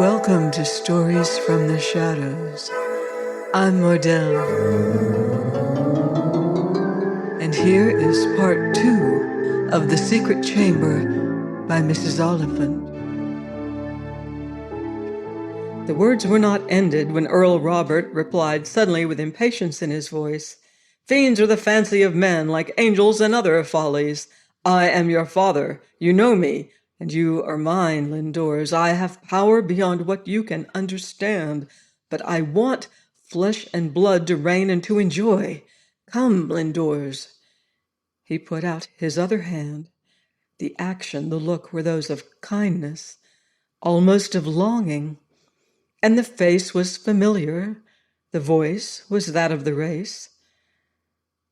Welcome to Stories from the Shadows. I'm Mordell, and here is part 2 of The Secret Chamber by Mrs. Oliphant. The words were not ended when Earl Robert replied suddenly with impatience in his voice. Fiends are the fancy of men, like angels and other follies. I am your father. You know me. And you are mine, Lindors. I have power beyond what you can understand, but I want flesh and blood to reign and to enjoy. Come, Lindors. He put out his other hand. The action, the look were those of kindness, almost of longing, and the face was familiar. The voice was that of the race.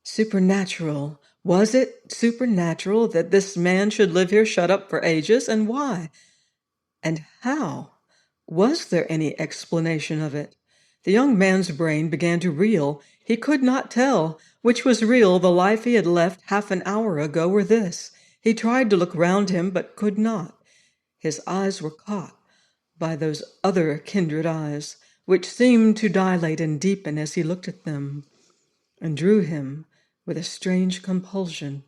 Supernatural. Was it supernatural that this man should live here shut up for ages? And why? And how? Was there any explanation of it? The young man's brain began to reel. He could not tell which was real, the life he had left half an hour ago, or this. He tried to look round him, but could not. His eyes were caught by those other kindred eyes, which seemed to dilate and deepen as he looked at them, and drew him with a strange compulsion.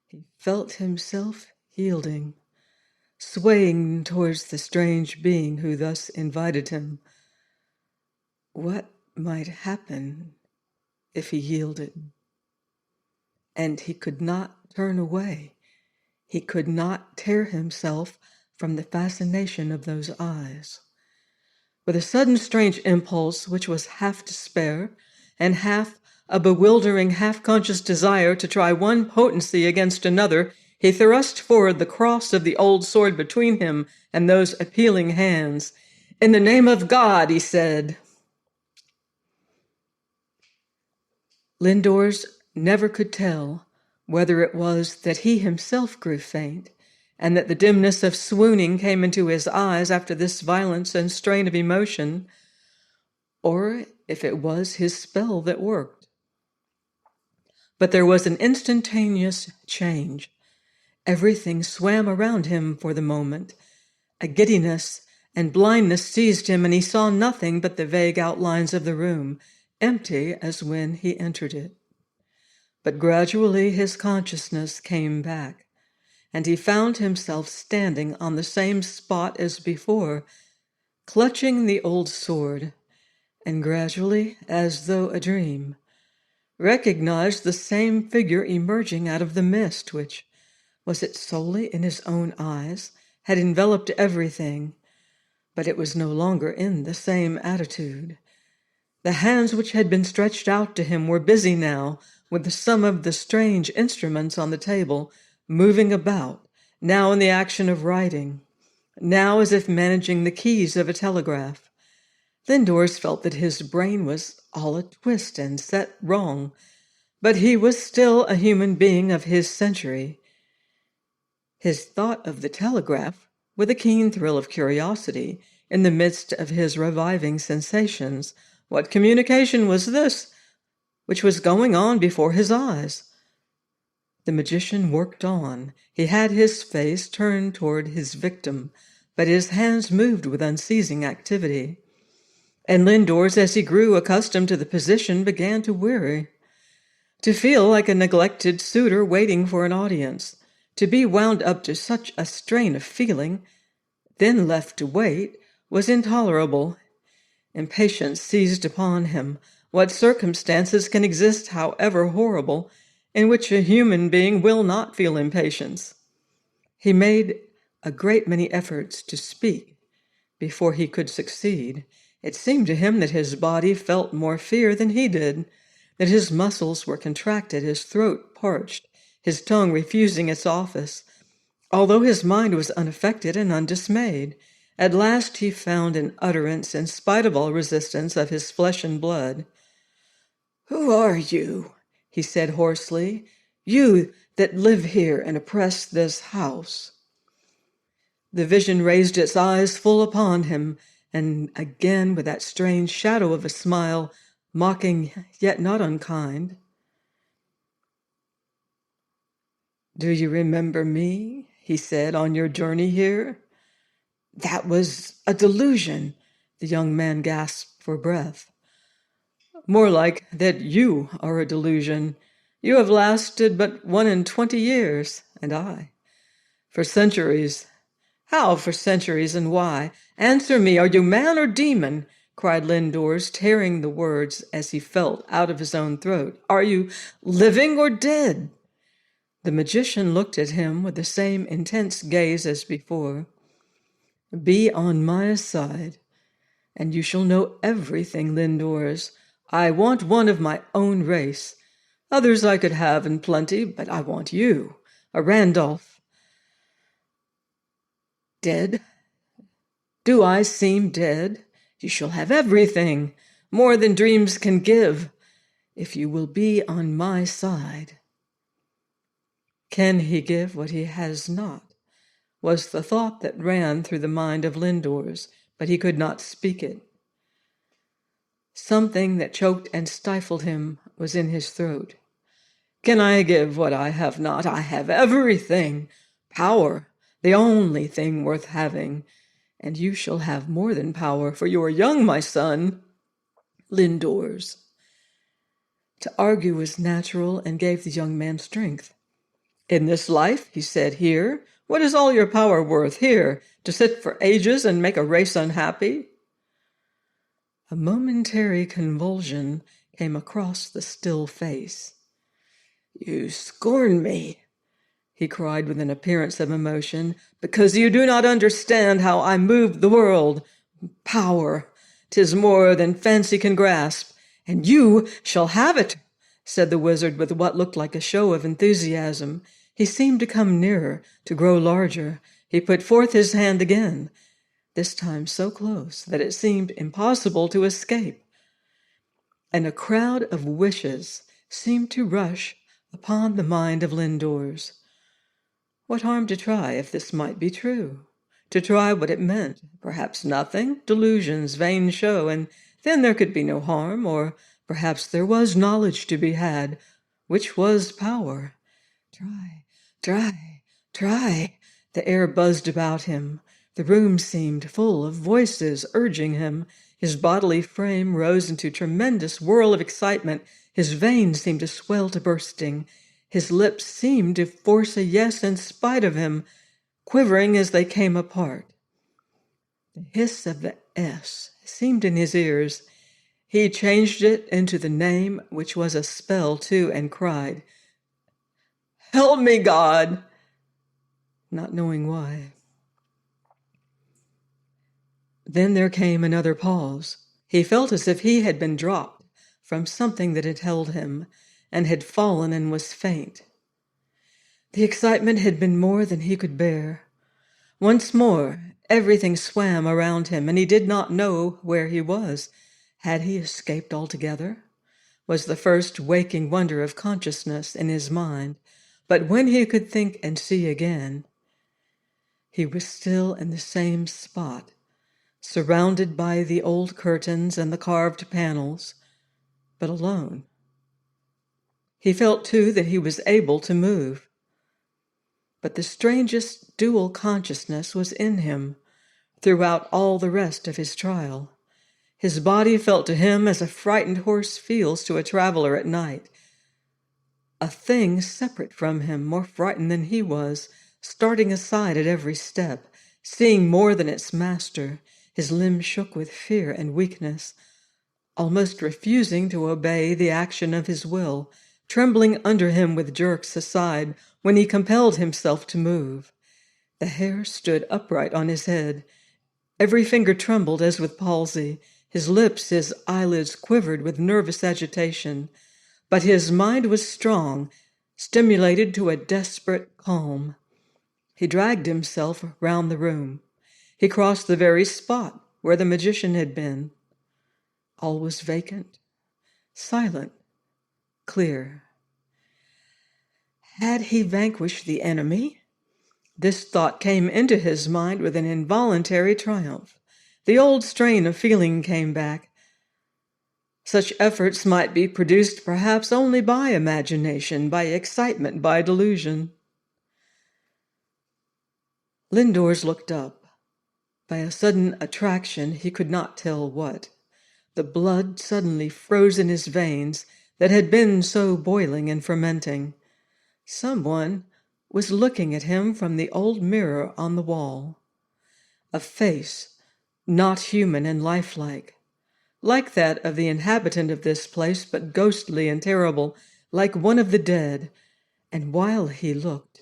He felt himself yielding, swaying towards the strange being who thus invited him. What might happen if he yielded? And he could not turn away. He could not tear himself from the fascination of those eyes. With a sudden strange impulse, which was half despair and half a bewildering, half-conscious desire to try one potency against another, he thrust forward the cross of the old sword between him and those appealing hands. "In the name of God," he said. Lindors never could tell whether it was that he himself grew faint, and that the dimness of swooning came into his eyes after this violence and strain of emotion, or if it was his spell that worked. But there was an instantaneous change. Everything swam around him for the moment. A giddiness and blindness seized him, and he saw nothing but the vague outlines of the room, empty as when he entered it. But gradually his consciousness came back, and he found himself standing on the same spot as before, clutching the old sword, and gradually, as though a dream, recognized the same figure emerging out of the mist, which, was it solely in his own eyes, had enveloped everything, but it was no longer in the same attitude. The hands which had been stretched out to him were busy now with some of the strange instruments on the table, moving about, now in the action of writing, now as if managing the keys of a telegraph. Lindors felt that his brain was all a twist and set wrong, but he was still a human being of his century. His thought of the telegraph, with a keen thrill of curiosity, in the midst of his reviving sensations. What communication was this which was going on before his eyes? The magician worked on. He had his face turned toward his victim, but his hands moved with unceasing activity. And Lindors, as he grew accustomed to the position, began to weary, to feel like a neglected suitor waiting for an audience, to be wound up to such a strain of feeling, then left to wait, was intolerable. Impatience seized upon him. What circumstances can exist, however horrible, in which a human being will not feel impatience? He made a great many efforts to speak before he could succeed. It seemed to him that his body felt more fear than he did, that his muscles were contracted, his throat parched, his tongue refusing its office, although his mind was unaffected and undismayed. At last he found an utterance in spite of all resistance of his flesh and blood. "Who are you?" he said hoarsely. "You that live here and oppress this house." The vision raised its eyes full upon him, and again with that strange shadow of a smile, mocking yet not unkind. "Do you remember me?" he said, "on your journey here?" That was a delusion. The young man gasped for breath. More like that you are a delusion. You have lasted but 1 in 20 years, and I. For centuries. How for centuries, and why? Answer me, are you man or demon? Cried Lindors, tearing the words as he felt out of his own throat. Are you living or dead? The magician looked at him with the same intense gaze as before. Be on my side, and you shall know everything, Lindors. I want one of my own race. Others I could have in plenty, but I want you, a Randolph. Dead? Do I seem dead? You shall have everything, more than dreams can give, if you will be on my side. Can he give what he has not? Was the thought that ran through the mind of Lindors, but he could not speak it. Something that choked and stifled him was in his throat. Can I give what I have not? I have everything. Power, the only thing worth having. And you shall have more than power, for you are young, my son. Lindors. To argue was natural and gave the young man strength. In this life, he said, here, what is all your power worth? Here, to sit for ages and make a race unhappy? A momentary convulsion came across the still face. You scorn me, he cried with an appearance of emotion, because you do not understand how I move the world. Power, 'tis more than fancy can grasp, and you shall have it, said the wizard with what looked like a show of enthusiasm. He seemed to come nearer, to grow larger. He put forth his hand again, this time so close that it seemed impossible to escape. And a crowd of wishes seemed to rush upon the mind of Lindors. What harm to try if this might be true? To try what it meant? Perhaps nothing, delusions, vain show, and then there could be no harm, or perhaps there was knowledge to be had, which was power. Try. The air buzzed about him. The room seemed full of voices urging him. His bodily frame rose into a tremendous whirl of excitement. His veins seemed to swell to bursting. His lips seemed to force a yes in spite of him, quivering as they came apart. The hiss of the S seemed in his ears. He changed it into the name, which was a spell too, and cried, Help me, God! Not knowing why. Then there came another pause. He felt as if he had been dropped from something that had held him, and had fallen and was faint. The excitement had been more than he could bear. Once more, everything swam around him, and he did not know where he was. Had he escaped altogether? Was the first waking wonder of consciousness in his mind. But when he could think and see again, he was still in the same spot, surrounded by the old curtains and the carved panels, but alone. He felt, too, that he was able to move. But the strangest dual consciousness was in him throughout all the rest of his trial. His body felt to him as a frightened horse feels to a traveler at night. A thing separate from him, more frightened than he was, starting aside at every step, seeing more than its master. His limbs shook with fear and weakness, almost refusing to obey the action of his will, trembling under him with jerks aside when he compelled himself to move. The hair stood upright on his head. Every finger trembled as with palsy. His lips, his eyelids quivered with nervous agitation. But his mind was strong, stimulated to a desperate calm. He dragged himself round the room. He crossed the very spot where the magician had been. All was vacant, silent, clear. Had he vanquished the enemy? This thought came into his mind with an involuntary triumph. The old strain of feeling came back. Such efforts might be produced perhaps only by imagination, by excitement, by delusion. Lindors looked up, by a sudden attraction, he could not tell what. The blood suddenly froze in his veins that had been so boiling and fermenting. Someone was looking at him from the old mirror on the wall. A face, not human and lifelike, like that of the inhabitant of this place, but ghostly and terrible, like one of the dead. And while he looked,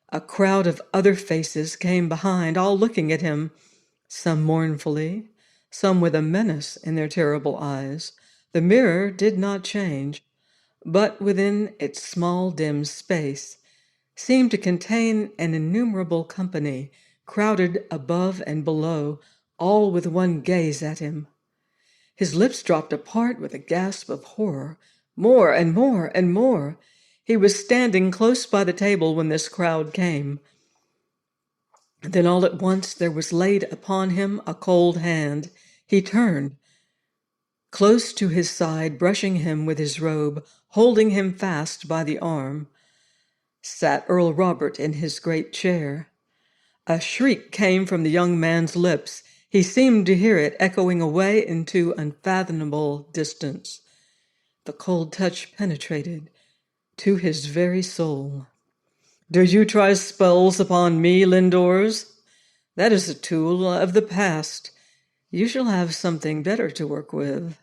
a crowd of other faces came behind, all looking at him, some mournfully, some with a menace in their terrible eyes. The mirror did not change, but within its small dim space seemed to contain an innumerable company, crowded above and below, all with one gaze at him. His lips dropped apart with a gasp of horror. More and more and more. He was standing close by the table when this crowd came. Then all at once there was laid upon him a cold hand. He turned. Close to his side, brushing him with his robe, holding him fast by the arm, sat Earl Robert in his great chair. A shriek came from the young man's lips. He seemed to hear it echoing away into unfathomable distance. The cold touch penetrated to his very soul. "Do you try spells upon me, Lindors? That is a tool of the past. You shall have something better to work with.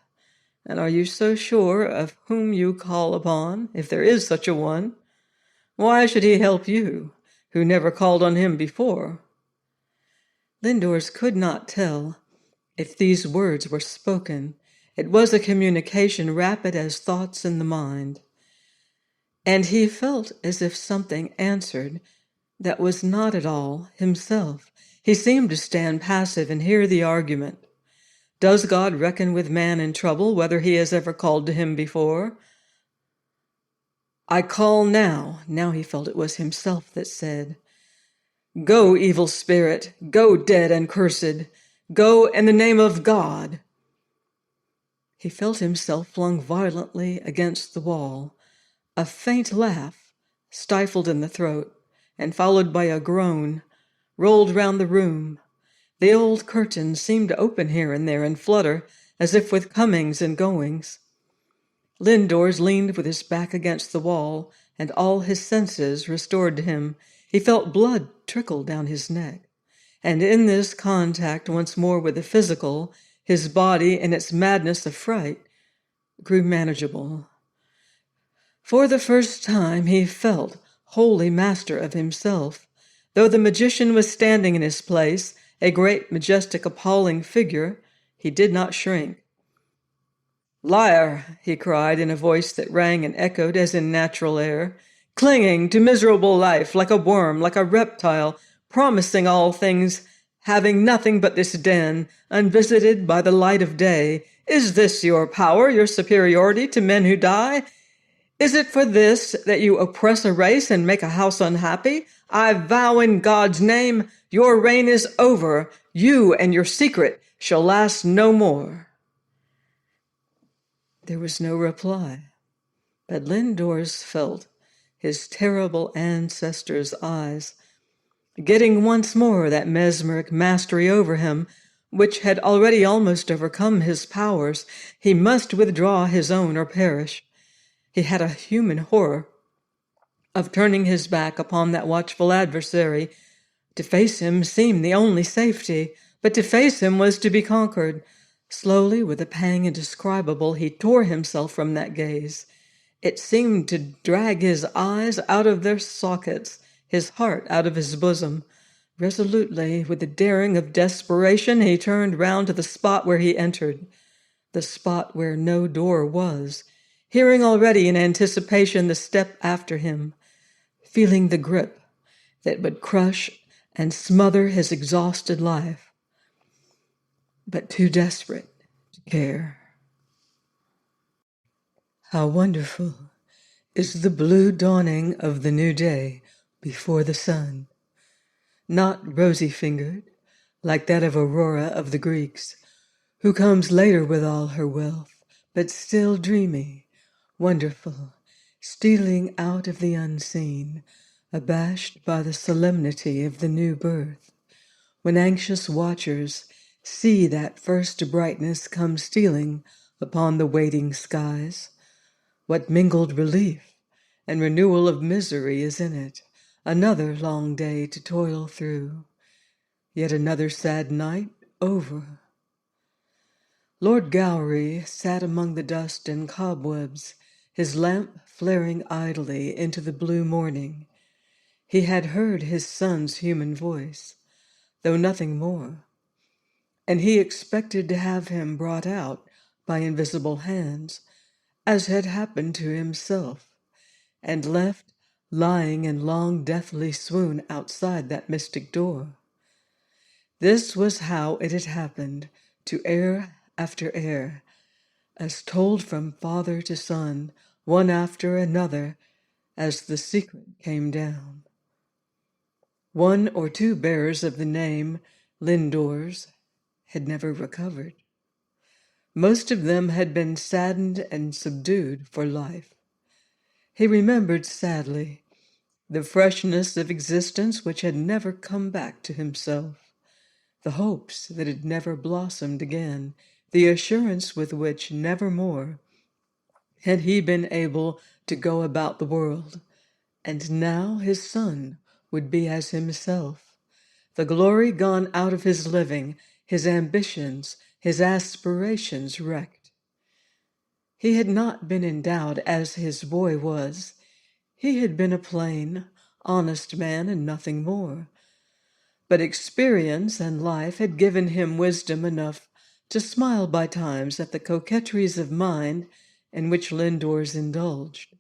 And are you so sure of whom you call upon, if there is such a one? Why should he help you, who never called on him before?" Lindors could not tell if these words were spoken. It was a communication rapid as thoughts in the mind. And he felt as if something answered that was not at all himself. He seemed to stand passive and hear the argument. Does God reckon with man in trouble, whether he has ever called to him before? I call now. Now he felt it was himself that said, "Go, evil spirit, go, dead and cursed, go in the name of God." He felt himself flung violently against the wall. A faint laugh, stifled in the throat, and followed by a groan, rolled round the room. The old curtains seemed to open here and there and flutter, as if with comings and goings. Lindors leaned with his back against the wall, and all his senses restored to him. He felt blood trickle down his neck. And in this contact once more with the physical, his body, in its madness of fright, grew manageable. For the first time he felt wholly master of himself. Though the magician was standing in his place, a great, majestic, appalling figure, he did not shrink. "Liar," he cried in a voice that rang and echoed as in natural air, "clinging to miserable life like a worm, like a reptile, promising all things, having nothing but this den, unvisited by the light of day. Is this your power, your superiority to men who die? Is it for this that you oppress a race and make a house unhappy? I vow in God's name, your reign is over. You and your secret shall last no more." There was no reply, but Lindors felt his terrible ancestor's eyes, getting once more that mesmeric mastery over him, which had already almost overcome his powers. He must withdraw his own or perish. He had a human horror of turning his back upon that watchful adversary. To face him seemed the only safety, but to face him was to be conquered. Slowly, with a pang indescribable, he tore himself from that gaze. It seemed to drag his eyes out of their sockets, his heart out of his bosom. Resolutely, with the daring of desperation, he turned round to the spot where he entered, the spot where no door was, hearing already in anticipation the step after him, feeling the grip that would crush and smother his exhausted life, but too desperate to care. How wonderful is the blue dawning of the new day before the sun, not rosy-fingered, like that of Aurora of the Greeks, who comes later with all her wealth, but still dreamy, wonderful, stealing out of the unseen, abashed by the solemnity of the new birth, When anxious watchers see that first brightness come stealing upon the waiting skies, what mingled relief and renewal of misery is in it, another long day to toil through, yet another sad night over. Lord Gowrie sat among the dust and cobwebs, his lamp flaring idly into the blue morning. He had heard his son's human voice, though nothing more, and he expected to have him brought out by invisible hands, as had happened to himself, and left lying in long deathly swoon outside that mystic door. This was how it had happened to heir after heir, as told from father to son, one after another, as the secret came down. One or two bearers of the name Lindors had never recovered. Most of them had been saddened and subdued for life. He remembered sadly the freshness of existence which had never come back to himself, the hopes that had never blossomed again, the assurance with which nevermore had he been able to go about the world. And now his son would be as himself, the glory gone out of his living, his ambitions, his aspirations wrecked. He had not been endowed as his boy was. He had been a plain, honest man and nothing more. But experience and life had given him wisdom enough to smile by times at the coquetries of mind in which Lindors indulged.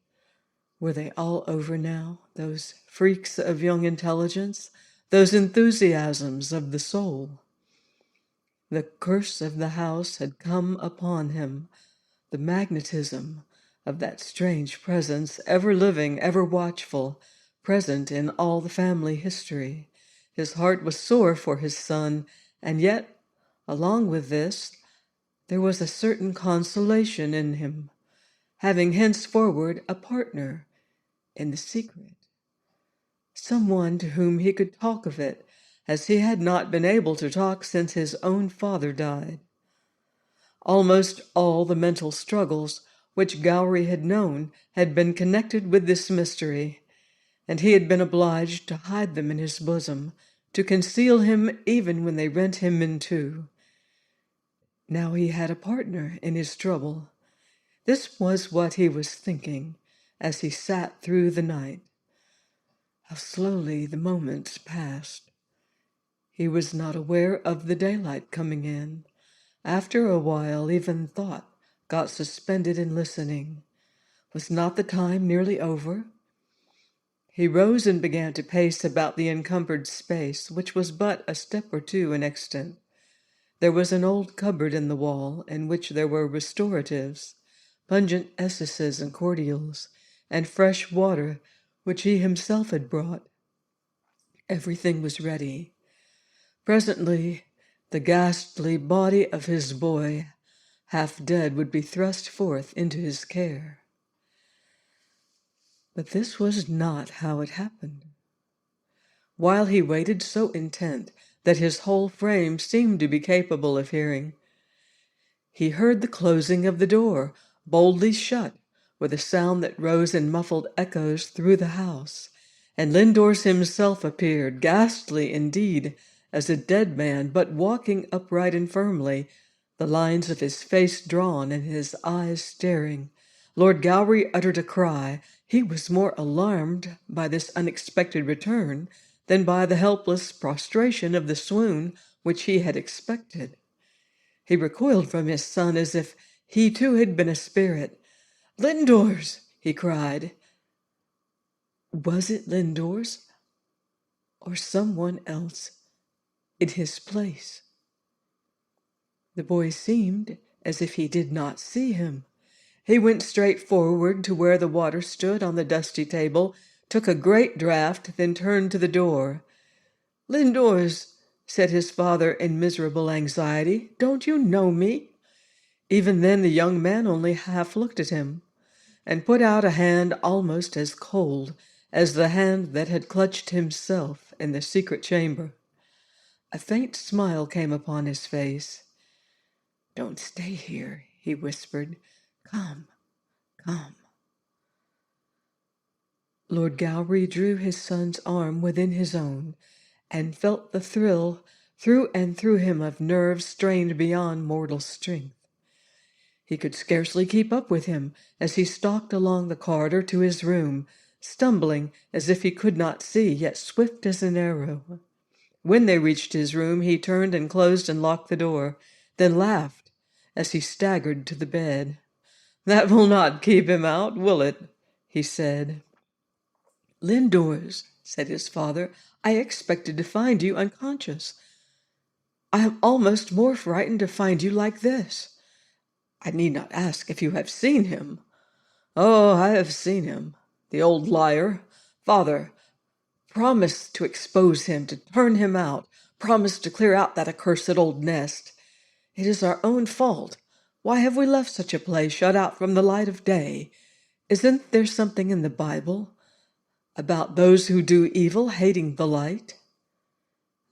Were they all over now, those freaks of young intelligence, those enthusiasms of the soul? The curse of the house had come upon him, the magnetism of that strange presence, ever living, ever watchful, present in all the family history. His heart was sore for his son, and yet, along with this, there was a certain consolation in him, having henceforward a partner in the secret, someone to whom he could talk of it, as he had not been able to talk since his own father died. Almost all the mental struggles which Gowrie had known had been connected with this mystery, and he had been obliged to hide them in his bosom, to conceal him even when they rent him in two. Now he had a partner in his trouble. This was what he was thinking as he sat through the night. How slowly the moments passed. He was not aware of the daylight coming in. After a while, even thought got suspended in listening. Was not the time nearly over? He rose and began to pace about the encumbered space, which was but a step or two in extent. There was an old cupboard in the wall, in which there were restoratives, pungent essences and cordials, and fresh water, which he himself had brought. Everything was ready. Presently, the ghastly body of his boy, half dead, would be thrust forth into his care. But this was not how it happened. While he waited so intent that his whole frame seemed to be capable of hearing, he heard the closing of the door, boldly shut, with a sound that rose in muffled echoes through the house, and Lindors himself appeared, ghastly indeed, as a dead man, but walking upright and firmly, the lines of his face drawn and his eyes staring. Lord Gowrie uttered a cry. He was more alarmed by this unexpected return than by the helpless prostration of the swoon which he had expected. He recoiled from his son as if he too had been a spirit. "Lindors!" he cried. Was it Lindors, or someone else in his place? The boy seemed as if he did not see him. He went straight forward to where the water stood on the dusty table, took a great draught, then turned to the door. "Lindors," said his father in miserable anxiety, "don't you know me?" Even then the young man only half looked at him, and put out a hand almost as cold as the hand that had clutched himself in the secret chamber. A faint smile came upon his face. "Don't stay here," he whispered. "Come, come." Lord Gowrie drew his son's arm within his own, and felt the thrill through and through him of nerves strained beyond mortal strength. He could scarcely keep up with him as he stalked along the corridor to his room, stumbling as if he could not see, yet swift as an arrow. When they reached his room, he turned and closed and locked the door, then laughed as he staggered to the bed. "That will not keep him out, will it?" he said. "Lindores," said his father, "I expected to find you unconscious. I am almost more frightened to find you like this. I need not ask if you have seen him." "Oh, I have seen him. The old liar. Father, promise to expose him, to turn him out. Promise to clear out that accursed old nest. It is our own fault. Why have we left such a place shut out from the light of day? Isn't there something in the Bible about those who do evil hating the light?"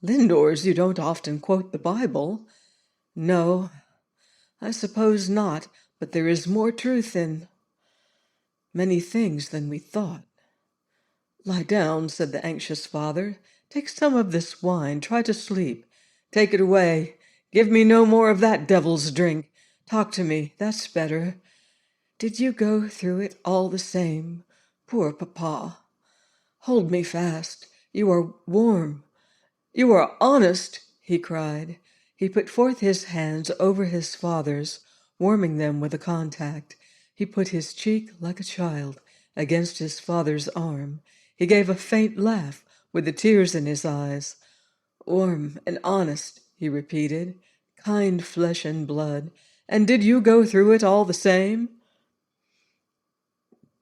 "Lindores, you don't often quote the Bible." "No, I suppose not, but there is more truth in many things than we thought." "Lie down," said the anxious father. "Take some of this wine. Try to sleep. Take it away. Give me no more of that devil's drink. Talk to me. That's better. Did you go through it all the same? Poor papa. Hold me fast. You are warm. You are honest," he cried. He put forth his hands over his father's, warming them with a contact. He put his cheek like a child against his father's arm. He gave a faint laugh with the tears in his eyes. "Warm and honest," he repeated. "Kind flesh and blood. And did you go through it all the same?"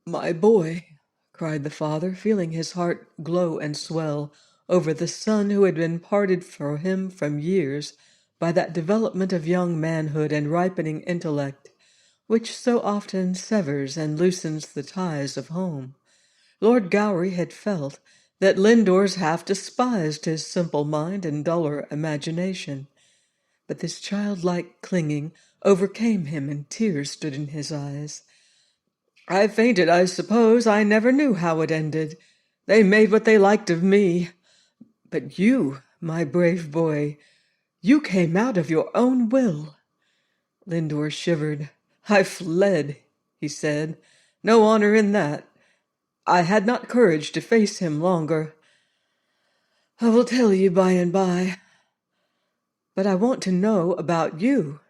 "My boy," cried the father, feeling his heart glow and swell over the son who had been parted for him from years by that development of young manhood and ripening intellect which so often severs and loosens the ties of home. Lord Gowrie had felt that Lindores half despised his simple mind and duller imagination, but this childlike clinging overcame him, and tears stood in his eyes. "I fainted, I suppose. I never knew how it ended. They made what they liked of me. But you, my brave boy, you came out of your own will." Lindores shivered. "I fled," he said. "No honor in that. I had not courage to face him longer. I will tell you by and by. But I want to know about you."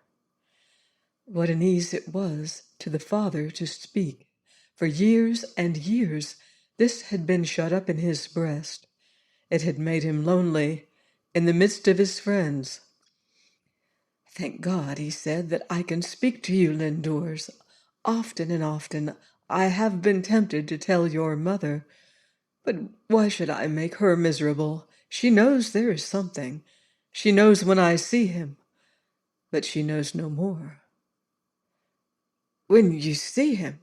What an ease it was to the father to speak. For years and years this had been shut up in his breast. It had made him lonely in the midst of his friends. "Thank God," he said, "that I can speak to you, Lindores. Often and often I have been tempted to tell your mother, but why should I make her miserable? She knows there is something. She knows when I see him, but she knows no more." "When you see him?"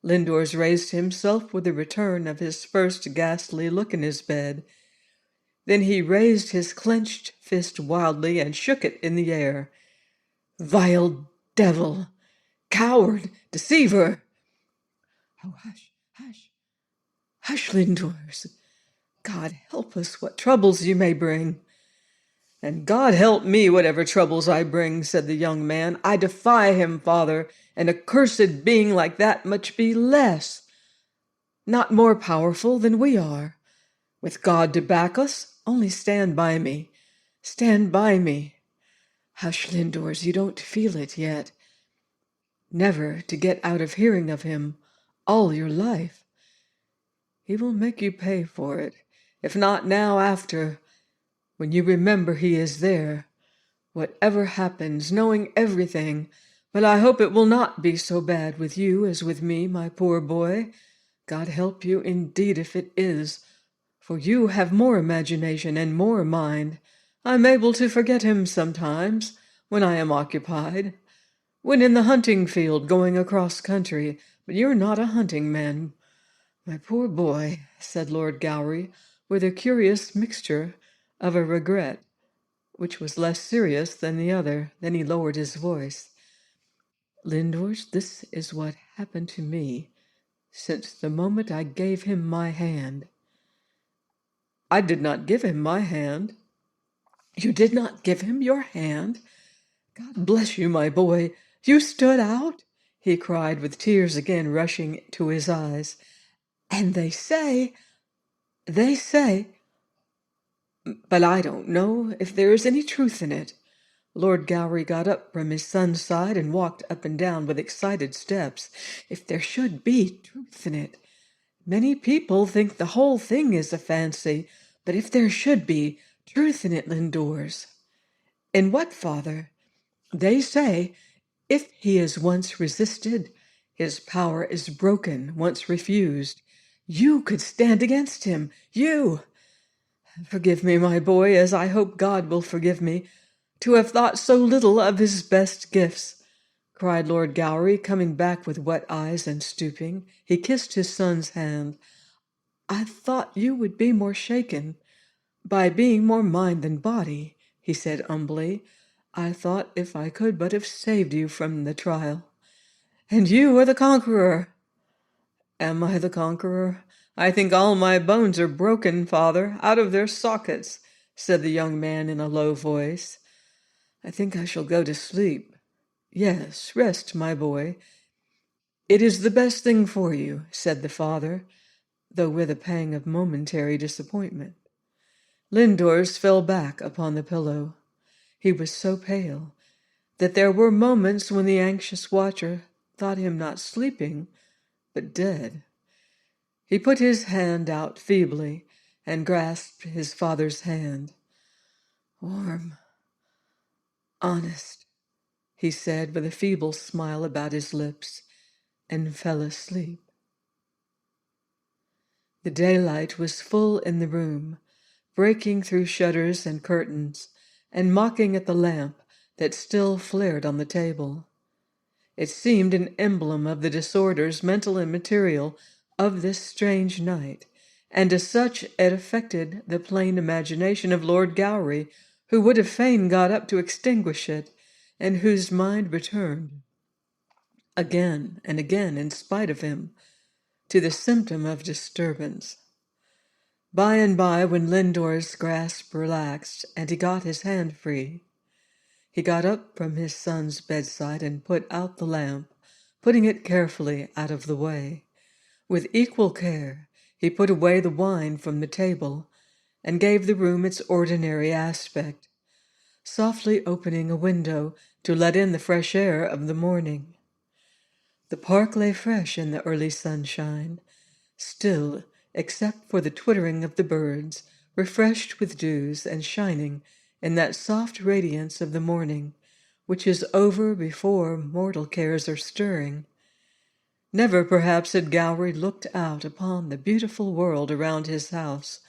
Lindores raised himself with a return of his first ghastly look in his bed. Then he raised his clenched fist wildly and shook it in the air. "Vile devil! Coward! Deceiver!" "Oh, hush, hush, hush, Lindores. God help us, what troubles you may bring." "And God help me, whatever troubles I bring," said the young man. "I defy him, father. An accursed being like that must be less, not more powerful than we are. With God to back us, only stand by me. Stand by me. Hush, Lindores, you don't feel it yet. Never to get out of hearing of him all your life. He will make you pay for it. If not now, after, when you remember he is there. Whatever happens, knowing everything, but I hope it will not be so bad with you as with me, my poor boy. God help you indeed if it is, for you have more imagination and more mind. I'm able to forget him sometimes, when I am occupied, when in the hunting field going across country, but you're not a hunting man. My poor boy," said Lord Gowrie, with a curious mixture of a regret which was less serious than the other. Then he lowered his voice. Lindors, this is what happened to me since the moment I gave him my hand. I did not give him my hand. You did not give him your hand? God bless you, my boy. You stood out, he cried with tears again rushing to his eyes. And they say, but I don't know if there is any truth in it. Lord Gowrie got up from his son's side and walked up and down with excited steps. If there should be truth in it. Many people think the whole thing is a fancy, but if there should be truth in it, Lindors. In what, Father? They say, if he is once resisted, his power is broken, once refused. You could stand against him, you! Forgive me, my boy, as I hope God will forgive me, to have thought so little of his best gifts, cried Lord Gowrie, coming back with wet eyes and stooping. He kissed his son's hand. I thought you would be more shaken by being more mind than body, he said humbly. I thought if I could but have saved you from the trial. And you are the conqueror. Am I the conqueror? I think all my bones are broken, Father, out of their sockets, said the young man in a low voice. I think I shall go to sleep. Yes, rest, my boy. It is the best thing for you, said the father, though with a pang of momentary disappointment. Lindors fell back upon the pillow. He was so pale that there were moments when the anxious watcher thought him not sleeping, but dead. He put his hand out feebly and grasped his father's hand. Warm, honest, he said with a feeble smile about his lips, and fell asleep. The daylight was full in the room, breaking through shutters and curtains, and mocking at the lamp that still flared on the table. It seemed an emblem of the disorders, mental and material, of this strange night, and as such it affected the plain imagination of Lord Gowrie, who would have fain got up to extinguish it, and whose mind returned, again and again, in spite of him, to the symptom of disturbance. By and by, when Lindor's grasp relaxed and he got his hand free, he got up from his son's bedside and put out the lamp, putting it carefully out of the way. With equal care, he put away the wine from the table and gave the room its ordinary aspect, softly opening a window to let in the fresh air of the morning. The park lay fresh in the early sunshine, still except for the twittering of the birds, refreshed with dews and shining in that soft radiance of the morning, which is over before mortal cares are stirring. Never perhaps had Gowrie looked out upon the beautiful world around his house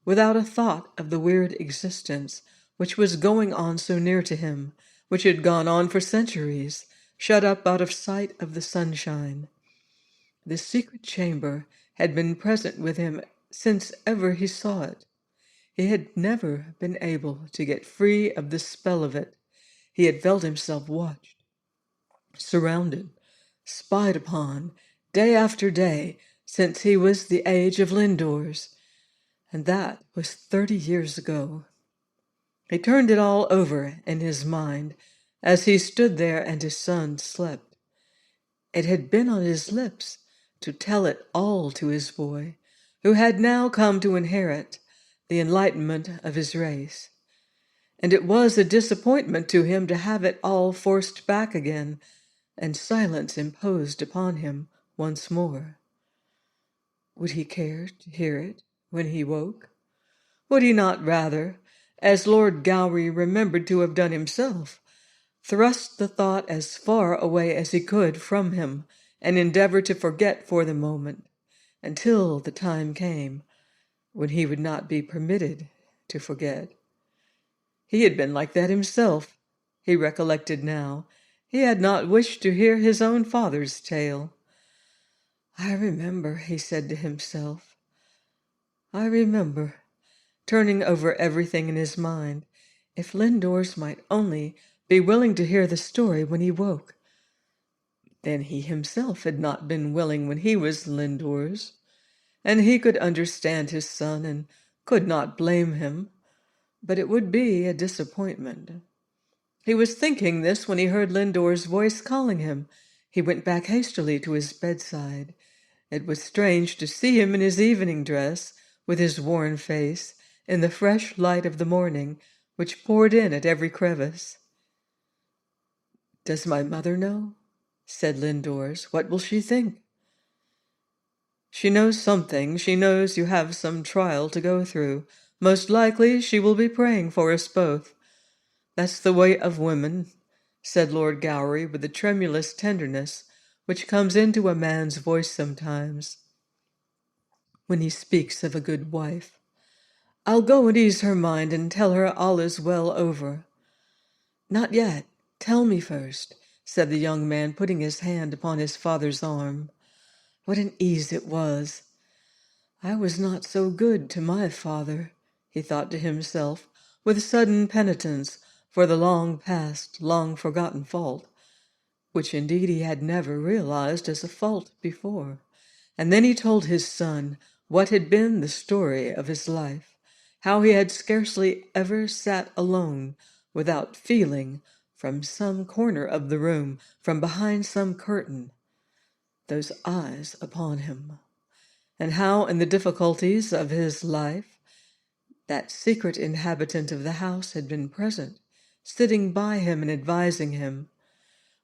without a thought of the weird existence which was going on so near to him, which had gone on for centuries, shut up out of sight of the sunshine. The secret chamber had been present with him since ever he saw it. He had never been able to get free of the spell of it. He had felt himself watched, surrounded, spied upon, day after day, since he was the age of Lindors, and that was 30 years ago. He turned it all over in his mind as he stood there and his son slept. It had been on his lips to tell it all to his boy, who had now come to inherit the enlightenment of his race. And it was a disappointment to him to have it all forced back again, and silence imposed upon him once more. Would he care to hear it when he woke? Would he not rather, as Lord Gowrie remembered to have done himself, thrust the thought as far away as he could from him, and endeavor to forget for the moment, until the time came when he would not be permitted to forget? He had been like that himself, he recollected now. He had not wished to hear his own father's tale. I remember, he said to himself. I remember, turning over everything in his mind. If Lindors might only be willing to hear the story when he woke. Then he himself had not been willing when he was Lindors, and he could understand his son and could not blame him, but it would be a disappointment. He was thinking this when he heard Lindor's voice calling him. He went back hastily to his bedside. It was strange to see him in his evening dress, with his worn face, in the fresh light of the morning, which poured in at every crevice. "Does my mother know?" said Lindors. "What will she think?" "She knows something. She knows you have some trial to go through. Most likely she will be praying for us both. That's the way of women," said Lord Gowry with the tremulous tenderness which comes into a man's voice sometimes when he speaks of a good wife. "I'll go and ease her mind and tell her all is well over." "Not yet. Tell me first," said the young man, putting his hand upon his father's arm. What an ease it was! "I was not so good to my father," he thought to himself, with sudden penitence for the long past, long forgotten fault, which indeed he had never realized as a fault before. And then he told his son what had been the story of his life, how he had scarcely ever sat alone without feeling from some corner of the room, from behind some curtain, those eyes upon him, and how in the difficulties of his life that secret inhabitant of the house had been present, sitting by him and advising him.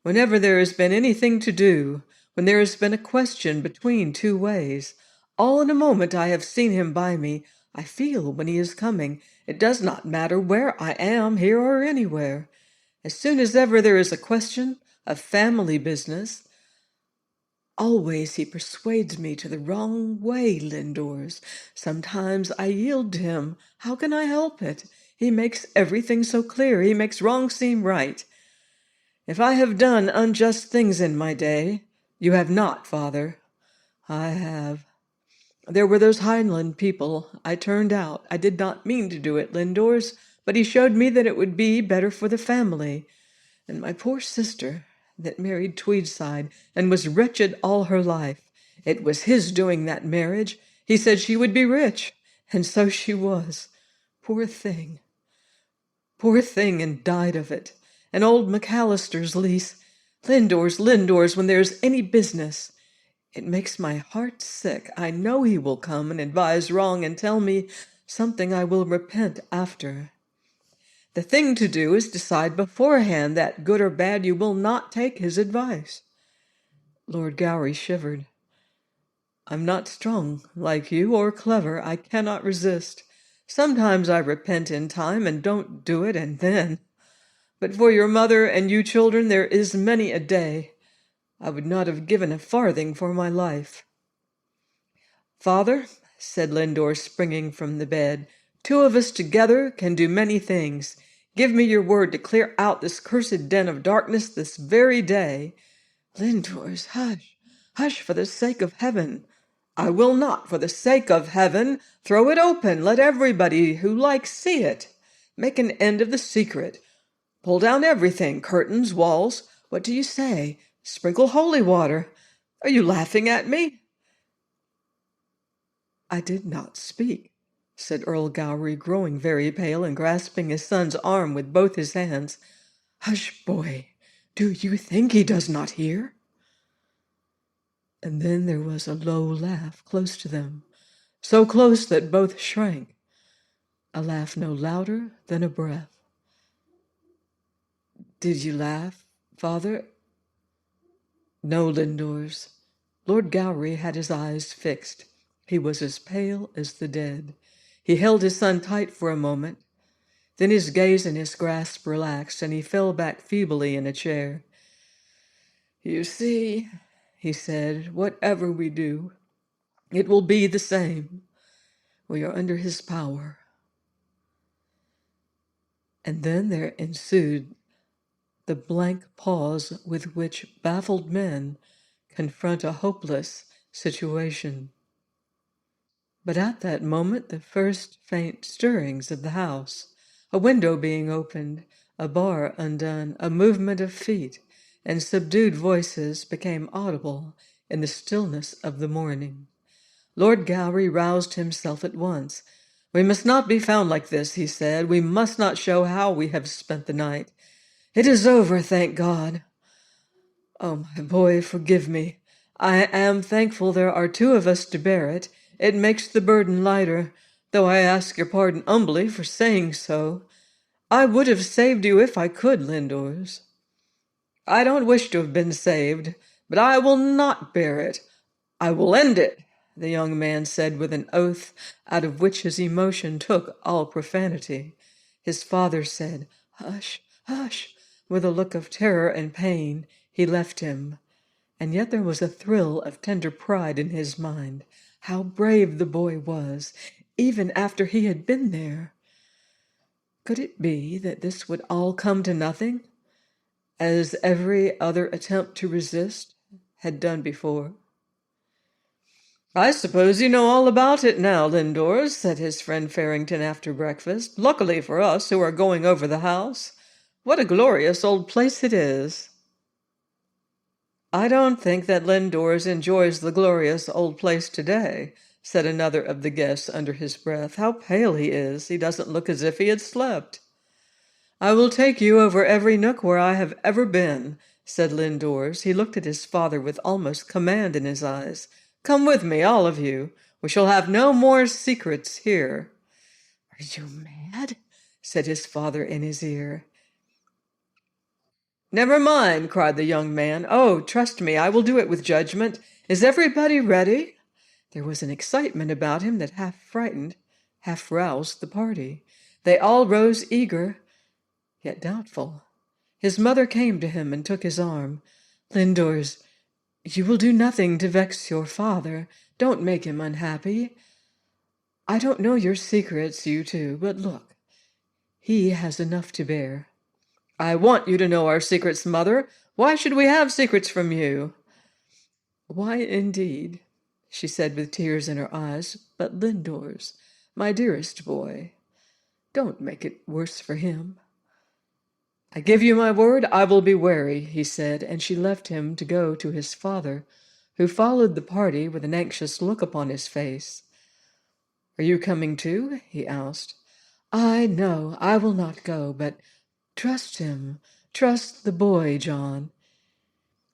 Whenever there has been anything to do, when there has been a question between two ways, all in a moment I have seen him by me. I feel when he is coming. It does not matter where I am, here or anywhere. As soon as ever there is a question of family business, always he persuades me to the wrong way, Lindors. Sometimes I yield to him. How can I help it? He makes everything so clear. He makes wrong seem right. If I have done unjust things in my day, you have not, father. I have. There were those Highland people I turned out. I did not mean to do it, Lindors, but he showed me that it would be better for the family. And my poor sister, that married Tweedside and was wretched all her life. It was his doing that marriage. He said she would be rich, and so she was. Poor thing, and died of it. And old McAllister's lease. Lindors, when there's any business. It makes my heart sick. I know he will come and advise wrong and tell me something I will repent after. The thing to do is decide beforehand that, good or bad, you will not take his advice. Lord Gowry shivered. I'm not strong like you or clever. I cannot resist. Sometimes I repent in time and don't do it, and then. But for your mother and you children there is many a day. I would not have given a farthing for my life. Father, said Lindor, springing from the bed, 2 of us together can do many things. Give me your word to clear out this cursed den of darkness this very day. Lindors, hush, hush, for the sake of heaven. I will not, for the sake of heaven. Throw it open. Let everybody who likes see it. Make an end of the secret. Pull down everything, curtains, walls. What do you say? Sprinkle holy water. Are you laughing at me? I did not speak, said Earl Gowry, growing very pale and grasping his son's arm with both his hands. Hush, boy. Do you think he does not hear? And then there was a low laugh close to them, so close that both shrank, a laugh no louder than a breath. Did you laugh, father? No, Lindors. Lord Gowry had his eyes fixed. He was as pale as the dead. He held his son tight for a moment. Then his gaze and his grasp relaxed, and he fell back feebly in a chair. You see, he said, whatever we do, it will be the same. We are under his power. And then there ensued the blank pause with which baffled men confront a hopeless situation. But at that moment the first faint stirrings of the house, a window being opened, a bar undone, a movement of feet, and subdued voices became audible in the stillness of the morning. Lord Gowry roused himself at once. "We must not be found like this," he said. "We must not show how we have spent the night. It is over, thank God. Oh, my boy, forgive me. I am thankful there are two of us to bear it. It makes the burden lighter, though I ask your pardon humbly for saying so. I would have saved you if I could, Lindors." "I don't wish to have been saved, but I will not bear it. I will end it," the young man said with an oath out of which his emotion took all profanity. His father said, "Hush, hush," with a look of terror and pain. He left him, and yet there was a thrill of tender pride in his mind. How brave the boy was, even after he had been there. Could it be that this would all come to nothing, as every other attempt to resist had done before? "I suppose you know all about it now, Lindors," said his friend Farrington after breakfast. "Luckily for us who are going over the house. What a glorious old place it is." "I don't think that Lindors enjoys the glorious old place today," said another of the guests under his breath. "How pale he is. He doesn't look as if he had slept." "I will take you over every nook where I have ever been," said Lindors. He looked at his father with almost command in his eyes. "Come with me, all of you. We shall have no more secrets here." "Are you mad?" said his father in his ear. "Never mind," cried the young man. "Oh, trust me, I will do it with judgment. Is everybody ready?" There was an excitement about him that half frightened, half roused the party. They all rose eager, yet doubtful. His mother came to him and took his arm. "Lindors, you will do nothing to vex your father. Don't make him unhappy. I don't know your secrets, you two, but look, he has enough to bear." "I want you to know our secrets, Mother. Why should we have secrets from you?" "Why, indeed," she said with tears in her eyes. "But Lindors, my dearest boy, don't make it worse for him." "I give you my word I will be wary," he said, and she left him to go to his father, who followed the party with an anxious look upon his face. "Are you coming too?" he asked. "No, I will not go, but trust him. Trust the boy, John.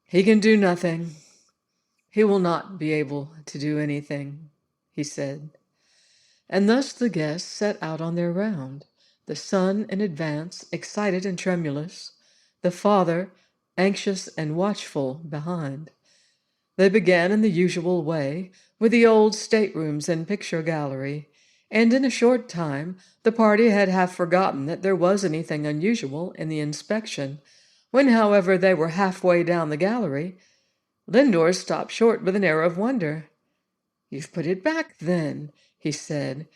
He can do nothing. He will not be able to do anything," he said. And thus the guests set out on their round, the son in advance, excited and tremulous, the father, anxious and watchful, behind. They began in the usual way, with the old staterooms and picture gallery, and in a short time the party had half forgotten that there was anything unusual in the inspection. When, however, they were halfway down the gallery, Lindors stopped short with an air of wonder. "You've put it back, then," he said.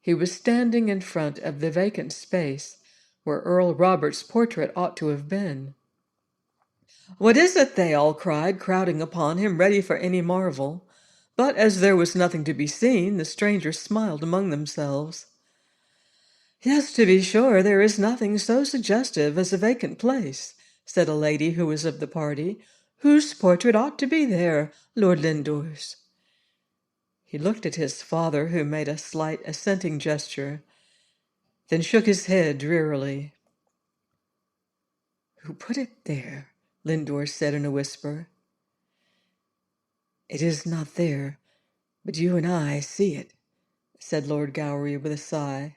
He was standing in front of the vacant space where Earl Robert's portrait ought to have been. "What is it?" they all cried, crowding upon him, ready for any marvel. But as there was nothing to be seen, the strangers smiled among themselves. "Yes, to be sure, there is nothing so suggestive as a vacant place," said a lady who was of the party. "Whose portrait ought to be there, Lord Lindors?" He looked at his father, who made a slight assenting gesture, then shook his head drearily. "Who put it there?" Lindors said in a whisper. "It is not there, but you and I see it," said Lord Gowry with a sigh.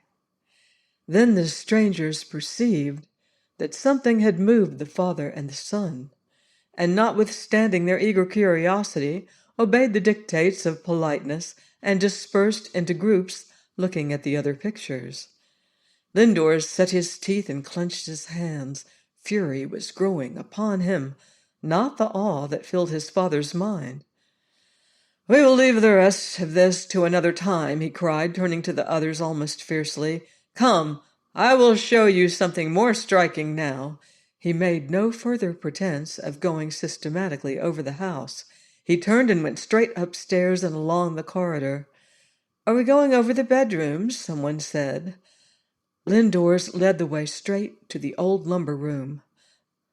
Then the strangers perceived that something had moved the father and the son, and notwithstanding their eager curiosity, obeyed the dictates of politeness and dispersed into groups looking at the other pictures. Lindors set his teeth and clenched his hands. Fury was growing upon him, not the awe that filled his father's mind. "We will leave the rest of this to another time," he cried, turning to the others almost fiercely. "Come, I will show you something more striking now." He made no further pretense of going systematically over the house. He turned and went straight upstairs and along the corridor. "Are we going over the bedrooms?" someone said. Lindores led the way straight to the old lumber room,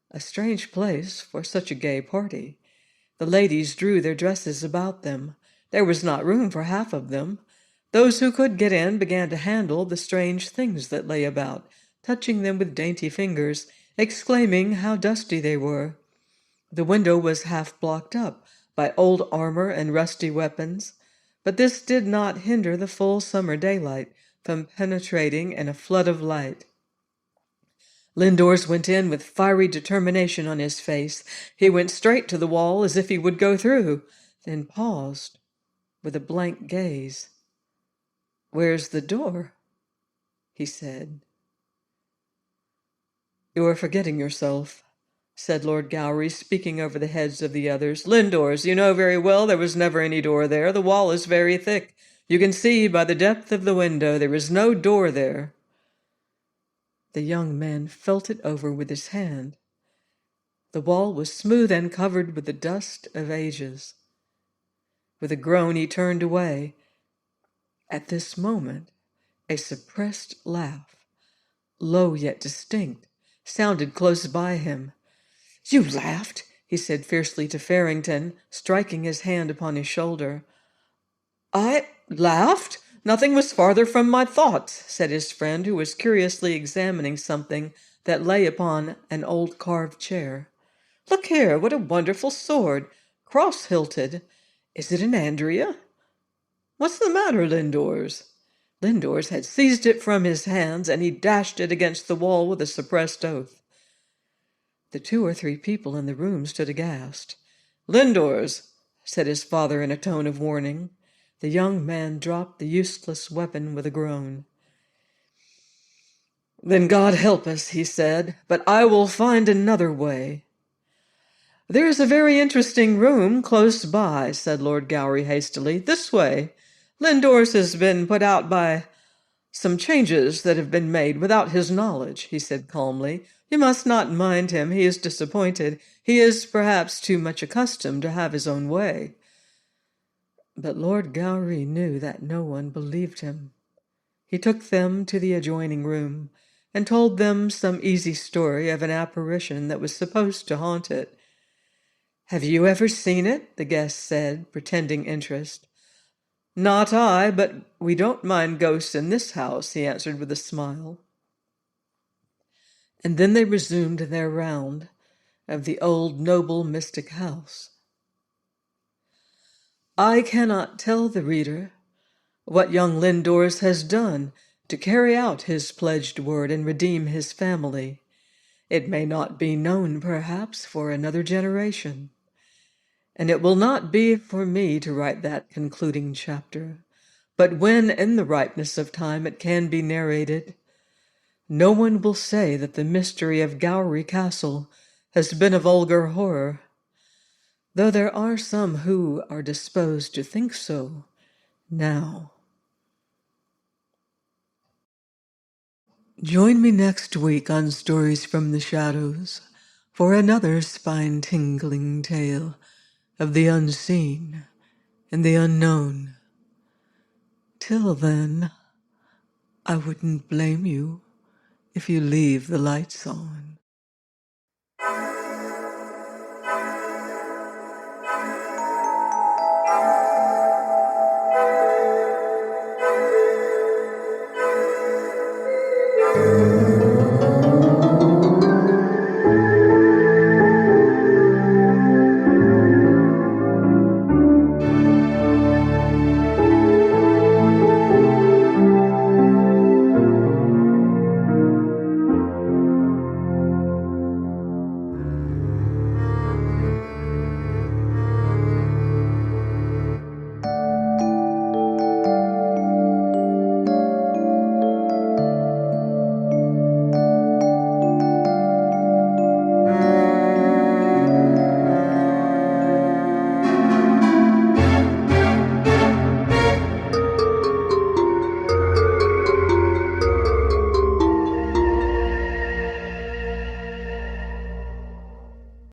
a strange place for such a gay party. The ladies drew their dresses about them. There was not room for half of them. Those who could get in began to handle the strange things that lay about, touching them with dainty fingers, exclaiming how dusty they were. The window was half blocked up by old armor and rusty weapons, but this did not hinder the full summer daylight from penetrating in a flood of light. Lindores went in with fiery determination on his face. He went straight to the wall as if he would go through, then paused with a blank gaze. "Where's the door?" he said. "You are forgetting yourself," said Lord Gowrie, speaking over the heads of the others. "Lindores, you know very well there was never any door there. The wall is very thick. You can see by the depth of the window there is no door there." The young man felt it over with his hand. The wall was smooth and covered with the dust of ages. With a groan he turned away. At this moment, a suppressed laugh, low yet distinct, sounded close by him. "You laughed," he said fiercely to Farrington, striking his hand upon his shoulder. "I laughed? Nothing was farther from my thoughts," said his friend, who was curiously examining something that lay upon an old carved chair. "Look here, what a wonderful sword, cross-hilted. Is it an Andrea? What's the matter, Lindores?" Lindores had seized it from his hands, and he dashed it against the wall with a suppressed oath. The 2 or 3 people in the room stood aghast. "Lindores," said his father in a tone of warning. The young man dropped the useless weapon with a groan. "Then God help us," he said, "but I will find another way." "There is a very interesting room close by," said Lord Gowrie hastily. "This way. Lindores has been put out by some changes that have been made without his knowledge," he said calmly. "You must not mind him. He is disappointed. He is perhaps too much accustomed to have his own way." But Lord Gowrie knew that no one believed him. He took them to the adjoining room and told them some easy story of an apparition that was supposed to haunt it. "Have you ever seen it?" the guest said, pretending interest. "Not I, but we don't mind ghosts in this house," he answered with a smile. And then they resumed their round of the old noble mystic house. I cannot tell the reader what young Lindores has done to carry out his pledged word and redeem his family. It may not be known, perhaps, for another generation. And it will not be for me to write that concluding chapter. But when, in the ripeness of time, it can be narrated, no one will say that the mystery of Gowrie Castle has been a vulgar horror, though there are some who are disposed to think so now. Join me next week on Stories from the Shadows for another spine-tingling tale of the unseen and the unknown. Till then, I wouldn't blame you if you leave the lights on.